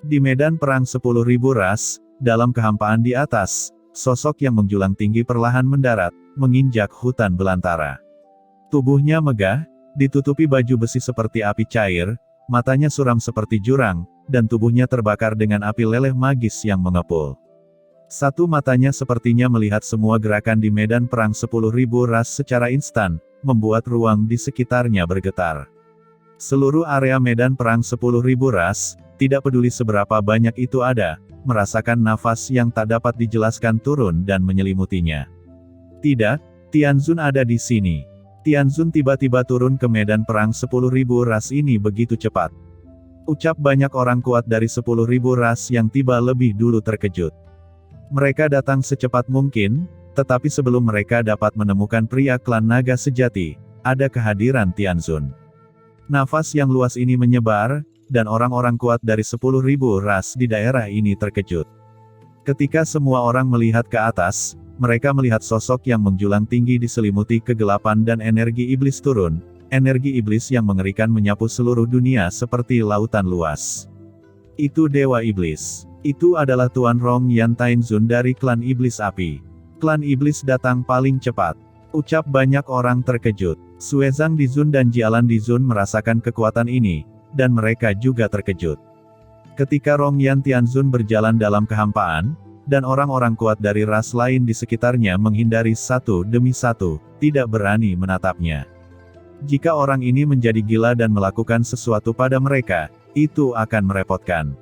Di medan perang 10.000 ras, dalam kehampaan di atas, sosok yang menjulang tinggi perlahan mendarat, menginjak hutan belantara. Tubuhnya megah, ditutupi baju besi seperti api cair, matanya suram seperti jurang, dan tubuhnya terbakar dengan api leleh magis yang mengepul. Satu matanya sepertinya melihat semua gerakan di medan perang 10.000 ras secara instan, membuat ruang di sekitarnya bergetar. Seluruh area medan perang 10.000 ras, tidak peduli seberapa banyak itu ada, merasakan nafas yang tak dapat dijelaskan turun dan menyelimutinya. Tidak, Tianzun ada di sini. Tianzun tiba-tiba turun ke medan perang 10.000 ras ini begitu cepat. Ucap banyak orang kuat dari 10.000 ras yang tiba lebih dulu terkejut. Mereka datang secepat mungkin, tetapi sebelum mereka dapat menemukan pria klan naga sejati, ada kehadiran Tianzun. Nafas yang luas ini menyebar, dan orang-orang kuat dari 10.000 ras di daerah ini terkejut. Ketika semua orang melihat ke atas, mereka melihat sosok yang menjulang tinggi diselimuti kegelapan dan energi iblis turun, energi iblis yang mengerikan menyapu seluruh dunia seperti lautan luas. Itu Dewa Iblis. Itu adalah Tuan Rong Yan Tianzun dari klan Iblis Api. Klan Iblis datang paling cepat. Ucap banyak orang terkejut. Suezang Dizun dan Jialan Dizun merasakan kekuatan ini, dan mereka juga terkejut. Ketika Rong Yan Tianzun berjalan dalam kehampaan, dan orang-orang kuat dari ras lain di sekitarnya menghindari satu demi satu, tidak berani menatapnya. Jika orang ini menjadi gila dan melakukan sesuatu pada mereka, itu akan merepotkan.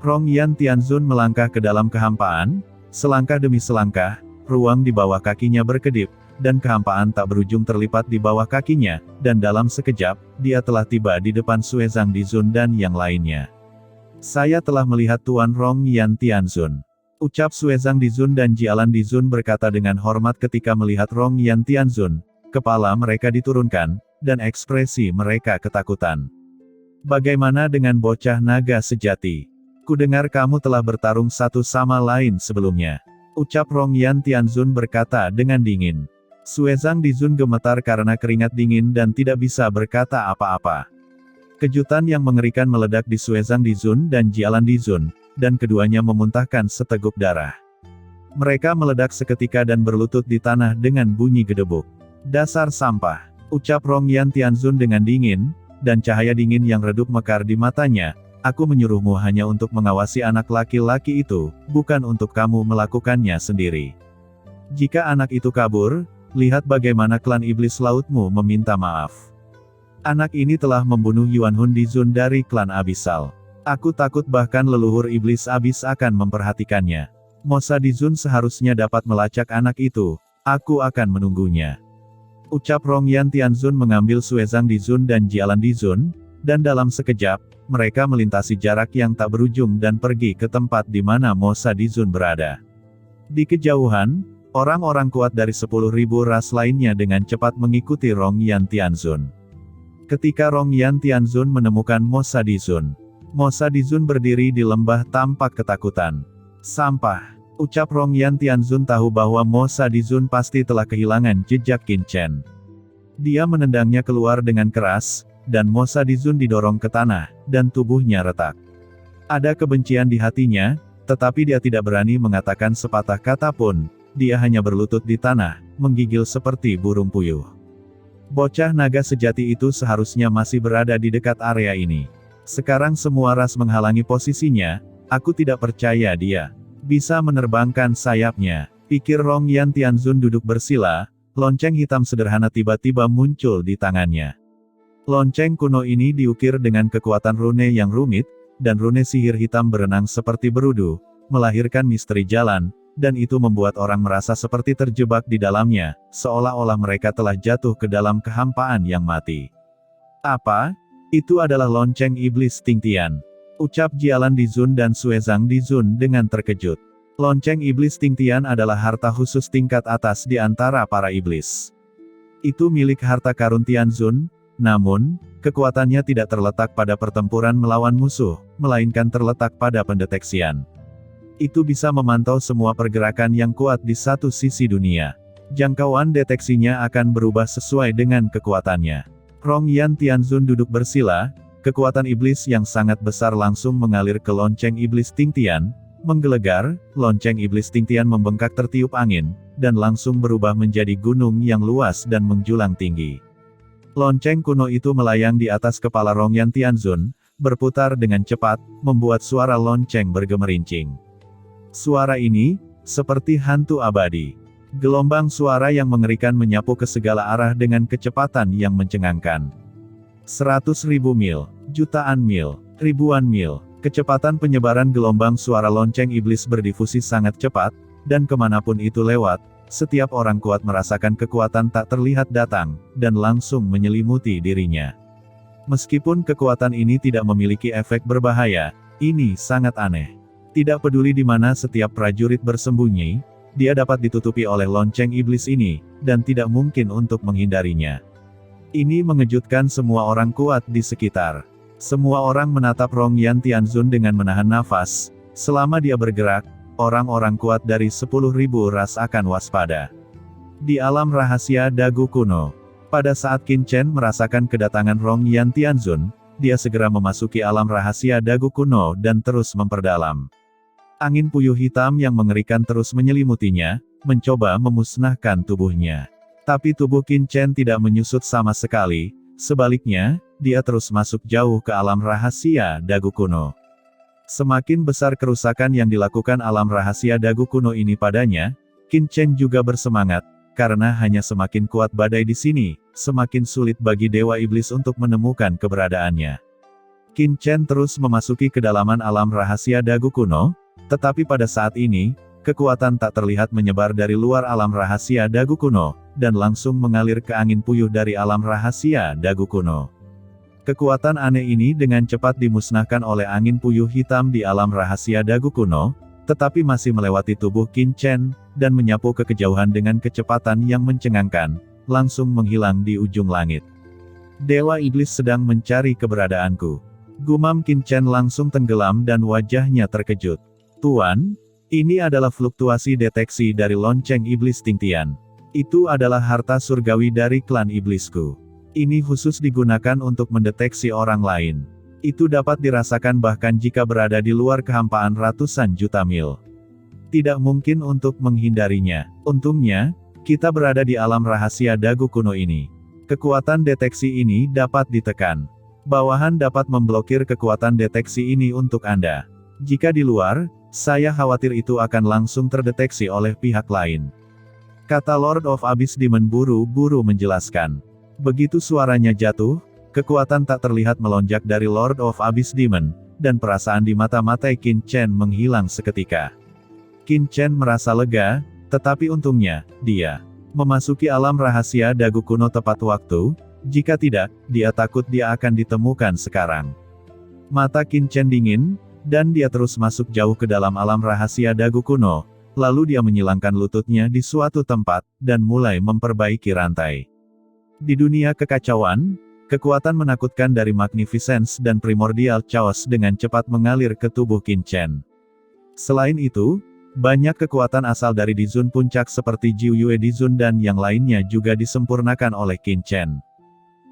Rong Yan Tianzun melangkah ke dalam kehampaan, selangkah demi selangkah, ruang di bawah kakinya berkedip, dan kehampaan tak berujung terlipat di bawah kakinya, dan dalam sekejap, dia telah tiba di depan Suezang Dizun dan yang lainnya. Saya telah melihat Tuan Rong Yan Tianzun. Ucap Suezang Dizun dan Jialan Dizun berkata dengan hormat ketika melihat Rong Yan Tianzun. Kepala mereka diturunkan, dan ekspresi mereka ketakutan. Bagaimana dengan bocah naga sejati? Kudengar kamu telah bertarung satu sama lain sebelumnya. Ucap Rong Yan Tianzun berkata dengan dingin. Suezang Dizun gemetar karena keringat dingin dan tidak bisa berkata apa-apa. Kejutan yang mengerikan meledak di Suezang Dizun dan Jialan Dizun, dan keduanya memuntahkan seteguk darah. Mereka meledak seketika dan berlutut di tanah dengan bunyi gedebuk. Dasar sampah, ucap Rong Yan Tianzun dengan dingin, dan cahaya dingin yang redup mekar di matanya. Aku menyuruhmu hanya untuk mengawasi anak laki-laki itu, bukan untuk kamu melakukannya sendiri. Jika anak itu kabur, lihat bagaimana klan iblis lautmu meminta maaf. Anak ini telah membunuh Yuan Hun Dizun dari klan Abyssal. Aku takut bahkan leluhur iblis abis akan memperhatikannya. Mosa Dizun seharusnya dapat melacak anak itu. Aku akan menunggunya. Ucap Rong Yan Tianzun mengambil Suezang Dizun dan Jialan Dizun, dan dalam sekejap, mereka melintasi jarak yang tak berujung dan pergi ke tempat di mana Mosa Dizun berada. Di kejauhan, orang-orang kuat dari 10.000 ras lainnya dengan cepat mengikuti Rong Yan Tianzun. Ketika Rong Yan Tianzun menemukan Mosa Dizun, Mosa Dizun berdiri di lembah tampak ketakutan. Sampah, ucap Rong Yan Tianzun tahu bahwa Mosa Dizun pasti telah kehilangan jejak Qin Chen. Dia menendangnya keluar dengan keras, dan Mosa Dizun didorong ke tanah, dan tubuhnya retak. Ada kebencian di hatinya, tetapi dia tidak berani mengatakan sepatah kata pun, dia hanya berlutut di tanah, menggigil seperti burung puyuh. Bocah naga sejati itu seharusnya masih berada di dekat area ini. Sekarang semua ras menghalangi posisinya, aku tidak percaya dia bisa menerbangkan sayapnya. Pikir Rong Yan Tianzun duduk bersila, lonceng hitam sederhana tiba-tiba muncul di tangannya. Lonceng kuno ini diukir dengan kekuatan rune yang rumit, dan rune sihir hitam berenang seperti berudu, melahirkan misteri jalan, dan itu membuat orang merasa seperti terjebak di dalamnya, seolah-olah mereka telah jatuh ke dalam kehampaan yang mati. Apa? Itu adalah lonceng iblis Tingtian. Ucap Jialan Dizun dan Suezang Dizun dengan terkejut. Lonceng iblis Tingtian adalah harta khusus tingkat atas di antara para iblis. Itu milik harta karun Tianzun, namun, kekuatannya tidak terletak pada pertempuran melawan musuh, melainkan terletak pada pendeteksian. Itu bisa memantau semua pergerakan yang kuat di satu sisi dunia. Jangkauan deteksinya akan berubah sesuai dengan kekuatannya. Rong Yan Tianzun duduk bersila, kekuatan iblis yang sangat besar langsung mengalir ke lonceng iblis Ting Tian, menggelegar, lonceng iblis Ting Tian membengkak tertiup angin, dan langsung berubah menjadi gunung yang luas dan menjulang tinggi. Lonceng kuno itu melayang di atas kepala Rongyan Tianzun, berputar dengan cepat, membuat suara lonceng bergemerincing. Suara ini, seperti hantu abadi. Gelombang suara yang mengerikan menyapu ke segala arah dengan kecepatan yang mencengangkan. 100.000 mil, jutaan mil, ribuan mil. Kecepatan penyebaran gelombang suara lonceng iblis berdifusi sangat cepat, dan kemanapun itu lewat, setiap orang kuat merasakan kekuatan tak terlihat datang, dan langsung menyelimuti dirinya. Meskipun kekuatan ini tidak memiliki efek berbahaya, ini sangat aneh. Tidak peduli di mana setiap prajurit bersembunyi, dia dapat ditutupi oleh lonceng iblis ini, dan tidak mungkin untuk menghindarinya. Ini mengejutkan semua orang kuat di sekitar. Semua orang menatap Rongyan Tianzun dengan menahan nafas. Selama dia bergerak, orang-orang kuat dari 10.000 ras akan waspada. Di alam rahasia Dagu kuno, pada saat Qin Chen merasakan kedatangan Rongyan Tianzun, dia segera memasuki alam rahasia Dagu kuno dan terus memperdalam. Angin puyuh hitam yang mengerikan terus menyelimutinya, mencoba memusnahkan tubuhnya. Tapi tubuh Qin Chen tidak menyusut sama sekali, sebaliknya, dia terus masuk jauh ke alam rahasia Dagu kuno. Semakin besar kerusakan yang dilakukan alam rahasia Dagu kuno ini padanya, Qin Chen juga bersemangat, karena hanya semakin kuat badai di sini, semakin sulit bagi Dewa Iblis untuk menemukan keberadaannya. Qin Chen terus memasuki kedalaman alam rahasia Dagu kuno, tetapi pada saat ini, kekuatan tak terlihat menyebar dari luar alam rahasia Dagu kuno, dan langsung mengalir ke angin puyuh dari alam rahasia Dagu kuno. Kekuatan aneh ini dengan cepat dimusnahkan oleh angin puyuh hitam di alam rahasia Dagu kuno, tetapi masih melewati tubuh Qin Chen, dan menyapu ke kejauhan dengan kecepatan yang mencengangkan, langsung menghilang di ujung langit. Dewa Iblis sedang mencari keberadaanku. Gumam Qin Chen langsung tenggelam dan wajahnya terkejut. Tuan, ini adalah fluktuasi deteksi dari lonceng iblis Ting Tian. Itu adalah harta surgawi dari klan iblisku. Ini khusus digunakan untuk mendeteksi orang lain. Itu dapat dirasakan bahkan jika berada di luar kehampaan ratusan juta mil. Tidak mungkin untuk menghindarinya. Untungnya, kita berada di alam rahasia Dagu kuno ini. Kekuatan deteksi ini dapat ditekan. Bawahan dapat memblokir kekuatan deteksi ini untuk Anda. Jika di luar, saya khawatir itu akan langsung terdeteksi oleh pihak lain. Kata Lord of Abyss Demon buru-buru menjelaskan. Begitu suaranya jatuh, kekuatan tak terlihat melonjak dari Lord of Abyss Demon, dan perasaan di mata-mata Qin Chen menghilang seketika. Qin Chen merasa lega, tetapi untungnya, dia memasuki alam rahasia Dagu kuno tepat waktu, jika tidak, dia takut dia akan ditemukan sekarang. Mata Qin Chen dingin, dan dia terus masuk jauh ke dalam alam rahasia Dagu kuno, lalu dia menyilangkan lututnya di suatu tempat, dan mulai memperbaiki rantai. Di dunia kekacauan, kekuatan menakutkan dari Magnificence dan Primordial Chaos dengan cepat mengalir ke tubuh Qin Chen. Selain itu, banyak kekuatan asal dari Dizun Puncak seperti Jiu Yue Dizun dan yang lainnya juga disempurnakan oleh Qin Chen.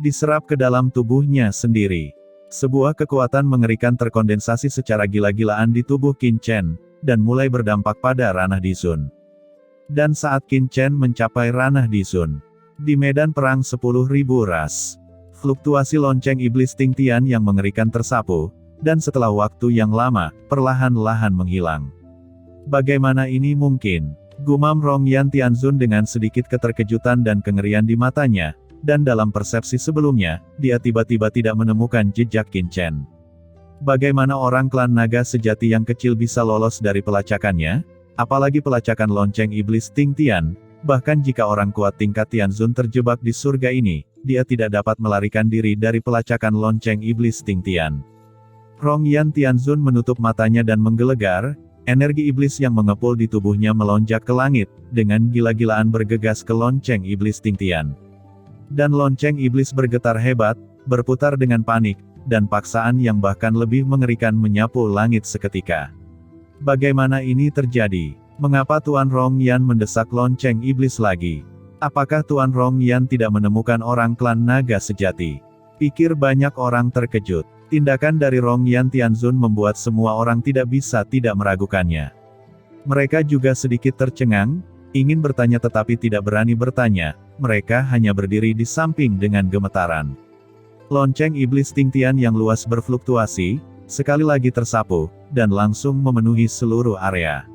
Diserap ke dalam tubuhnya sendiri. Sebuah kekuatan mengerikan terkondensasi secara gila-gilaan di tubuh Qin Chen, dan mulai berdampak pada ranah Dizun. Dan saat Qin Chen mencapai ranah Dizun, di medan perang 10.000 ras, fluktuasi lonceng iblis Ting Tian yang mengerikan tersapu, dan setelah waktu yang lama, perlahan-lahan menghilang. Bagaimana ini mungkin? Gumam Rongyan Tianzun dengan sedikit keterkejutan dan kengerian di matanya, dan dalam persepsi sebelumnya, dia tiba-tiba tidak menemukan jejak Qin Chen. Bagaimana orang klan naga sejati yang kecil bisa lolos dari pelacakannya? Apalagi pelacakan lonceng iblis Ting Tian. Bahkan jika orang kuat tingkat Tianzun terjebak di surga ini, dia tidak dapat melarikan diri dari pelacakan lonceng iblis Ting Tian. Rongyan Tianzun menutup matanya dan menggelegar, energi iblis yang mengepul di tubuhnya melonjak ke langit, dengan gila-gilaan bergegas ke lonceng iblis Ting Tian. Dan lonceng iblis bergetar hebat, berputar dengan panik, dan paksaan yang bahkan lebih mengerikan menyapu langit seketika. Bagaimana ini terjadi? Mengapa Tuan Rongyan mendesak lonceng iblis lagi? Apakah Tuan Rongyan tidak menemukan orang klan naga sejati? Pikir banyak orang terkejut. Tindakan dari Rong Yan Tianzun membuat semua orang tidak bisa tidak meragukannya. Mereka juga sedikit tercengang, ingin bertanya tetapi tidak berani bertanya, mereka hanya berdiri di samping dengan gemetaran. Lonceng iblis Tingtian yang luas berfluktuasi, sekali lagi tersapu, dan langsung memenuhi seluruh area.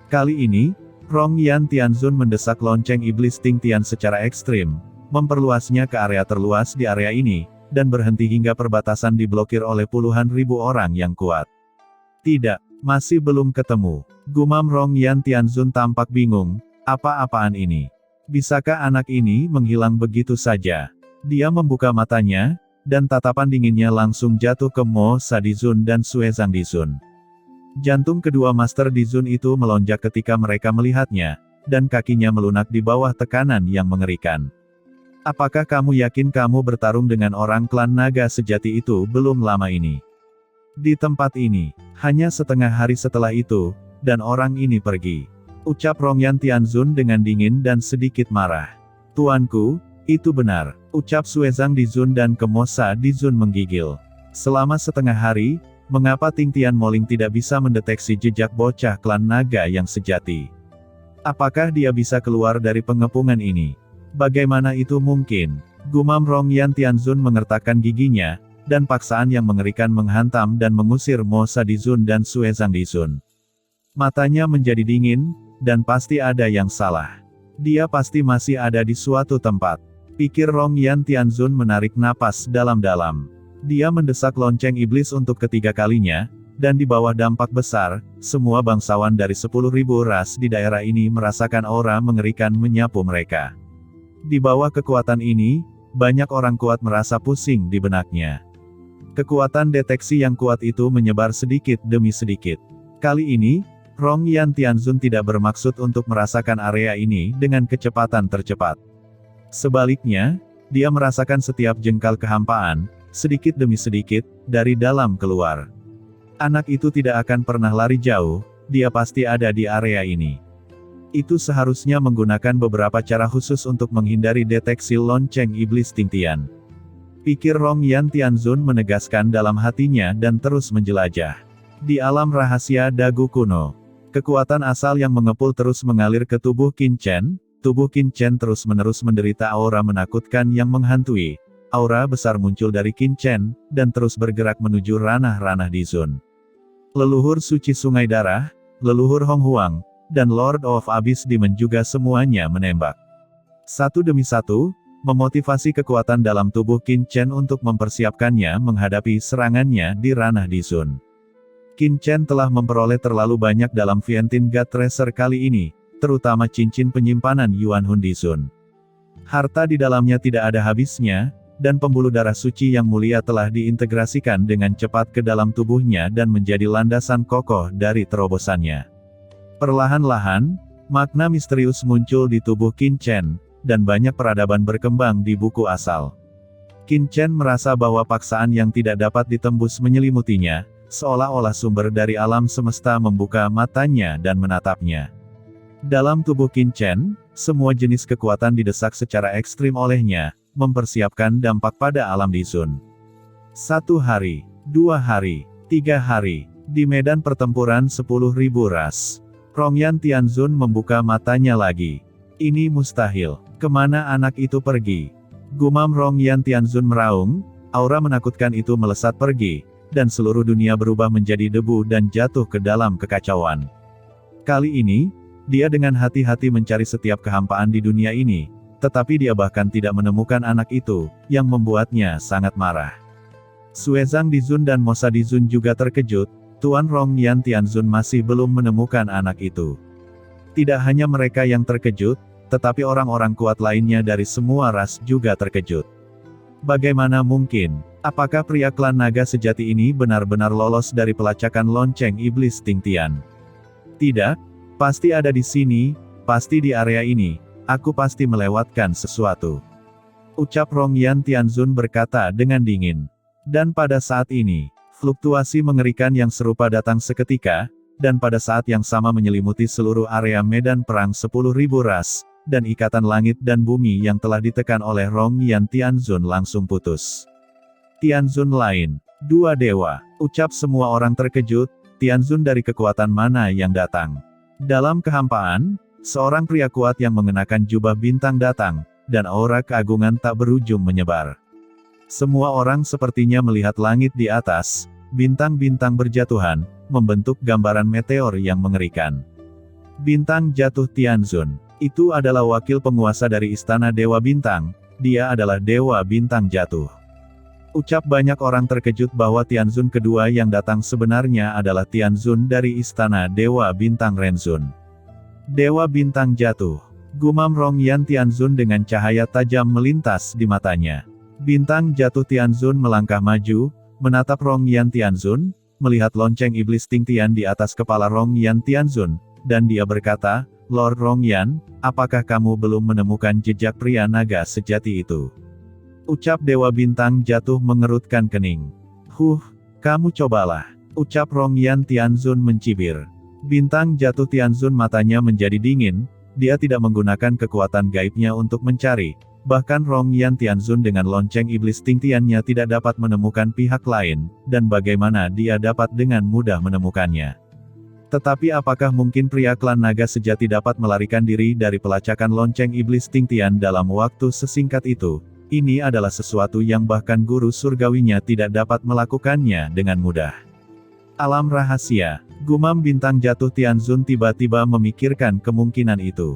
Kali ini, Rong Yan Tianzun mendesak lonceng iblis Tingtian secara ekstrim, memperluasnya ke area terluas di area ini, dan berhenti hingga perbatasan diblokir oleh puluhan ribu orang yang kuat. Tidak, masih belum ketemu. Gumam Rong Yan Tianzun tampak bingung, apa-apaan ini? Bisakah anak ini menghilang begitu saja? Dia membuka matanya, dan tatapan dinginnya langsung jatuh ke Mo Sadizun dan Suezang Dizun. Jantung kedua Master Dizun itu melonjak ketika mereka melihatnya, dan kakinya melunak di bawah tekanan yang mengerikan. Apakah kamu yakin kamu bertarung dengan orang klan naga sejati itu belum lama ini? Di tempat ini, hanya setengah hari setelah itu, dan orang ini pergi. Ucap Rong Yan Tianzun dengan dingin dan sedikit marah. Tuanku, itu benar, ucap Suezang Dizun dan Kemosa Dizun menggigil. Selama setengah hari, mengapa Tingtian Moling tidak bisa mendeteksi jejak bocah klan naga yang sejati? Apakah dia bisa keluar dari pengepungan ini? Bagaimana itu mungkin? Gumam Rong Yan Tianzun mengertakkan giginya, dan paksaan yang mengerikan menghantam dan mengusir Mo Sadizun dan Suezang Dizun. Matanya menjadi dingin, dan pasti ada yang salah. Dia pasti masih ada di suatu tempat. Pikir Rong Yan Tianzun menarik napas dalam-dalam. Dia mendesak lonceng iblis untuk ketiga kalinya, dan di bawah dampak besar, semua bangsawan dari 10.000 ras di daerah ini merasakan aura mengerikan menyapu mereka. Di bawah kekuatan ini, banyak orang kuat merasa pusing di benaknya. Kekuatan deteksi yang kuat itu menyebar sedikit demi sedikit. Kali ini, Rong Yan Tianzun tidak bermaksud untuk merasakan area ini dengan kecepatan tercepat. Sebaliknya, dia merasakan setiap jengkal kehampaan, sedikit demi sedikit, dari dalam keluar. Anak itu tidak akan pernah lari jauh, dia pasti ada di area ini. Itu seharusnya menggunakan beberapa cara khusus untuk menghindari deteksi lonceng iblis Tingtian. Pikir Rong Yan Tianzun menegaskan dalam hatinya dan terus menjelajah. Di alam rahasia dagu kuno, kekuatan asal yang mengepul terus mengalir ke tubuh Qin Chen. Tubuh Qin Chen terus-menerus menderita aura menakutkan yang menghantui. Aura besar muncul dari Qin Chen, dan terus bergerak menuju ranah-ranah Dizun. Leluhur suci Sungai Darah, leluhur Hong Huang, dan Lord of Abyss Demon juga semuanya menembak. Satu demi satu, memotivasi kekuatan dalam tubuh Qin Chen untuk mempersiapkannya menghadapi serangannya di ranah Dizun. Qin Chen telah memperoleh terlalu banyak dalam Vientiane God Treasure kali ini, terutama cincin penyimpanan Yuan Hun Dizun. Harta di dalamnya tidak ada habisnya, dan pembuluh darah suci yang mulia telah diintegrasikan dengan cepat ke dalam tubuhnya dan menjadi landasan kokoh dari terobosannya. Perlahan-lahan, makna misterius muncul di tubuh Qin Chen, dan banyak peradaban berkembang di buku asal. Qin Chen merasa bahwa paksaan yang tidak dapat ditembus menyelimutinya, seolah-olah sumber dari alam semesta membuka matanya dan menatapnya. Dalam tubuh Qin Chen, semua jenis kekuatan didesak secara ekstrim olehnya, mempersiapkan dampak pada alam Dizun. 1 hari, 2 hari, 3 hari, di medan pertempuran 10.000 ras. Rong Yan Tianzun membuka matanya lagi. Ini mustahil. Kemana anak itu pergi? Gumam Rong Yan Tianzun meraung, aura menakutkan itu melesat pergi, dan seluruh dunia berubah menjadi debu dan jatuh ke dalam kekacauan. Kali ini, dia dengan hati-hati mencari setiap kehampaan di dunia ini, tetapi dia bahkan tidak menemukan anak itu, yang membuatnya sangat marah. Suezang Dizun dan Mosa Dizun juga terkejut, Tuan Rong Yan Tianzun masih belum menemukan anak itu. Tidak hanya mereka yang terkejut, tetapi orang-orang kuat lainnya dari semua ras juga terkejut. Bagaimana mungkin? Apakah pria klan naga sejati ini benar-benar lolos dari pelacakan lonceng iblis Tingtian? Tidak. Pasti ada di sini, pasti di area ini, aku pasti melewatkan sesuatu. Ucap Rong Yan Tianzun berkata dengan dingin. Dan pada saat ini, fluktuasi mengerikan yang serupa datang seketika, dan pada saat yang sama menyelimuti seluruh area medan perang 10.000 ras, dan ikatan langit dan bumi yang telah ditekan oleh Rong Yan Tianzun langsung putus. Tianzun lain. Dua dewa. Ucap semua orang terkejut, Tianzun dari kekuatan mana yang datang? Dalam kehampaan, seorang pria kuat yang mengenakan jubah bintang datang, dan aura keagungan tak berujung menyebar. Semua orang sepertinya melihat langit di atas, bintang-bintang berjatuhan, membentuk gambaran meteor yang mengerikan. Bintang jatuh Tianzun. Itu adalah wakil penguasa dari Istana Dewa Bintang, dia adalah Dewa Bintang jatuh. Ucap banyak orang terkejut bahwa Tianzun kedua yang datang sebenarnya adalah Tianzun dari Istana Dewa Bintang Renzun. Dewa Bintang jatuh. Gumam Rongyan Tianzun dengan cahaya tajam melintas di matanya. Bintang jatuh Tianzun melangkah maju, menatap Rongyan Tianzun, melihat lonceng iblis Tingtian di atas kepala Rongyan Tianzun, dan dia berkata, Lord Rongyan, apakah kamu belum menemukan jejak pria naga sejati itu? Ucap Dewa Bintang jatuh mengerutkan kening. Kamu cobalah. Ucap Rongyan Tianzun mencibir. Bintang jatuh Tianzun matanya menjadi dingin, dia tidak menggunakan kekuatan gaibnya untuk mencari, bahkan Rongyan Tianzun dengan lonceng iblis Tingtiannya tidak dapat menemukan pihak lain, dan bagaimana dia dapat dengan mudah menemukannya. Tetapi apakah mungkin pria klan naga sejati dapat melarikan diri dari pelacakan lonceng iblis Tingtian dalam waktu sesingkat itu? Ini adalah sesuatu yang bahkan guru surgawinya tidak dapat melakukannya dengan mudah. Alam rahasia, gumam bintang jatuh Tianzun tiba-tiba memikirkan kemungkinan itu.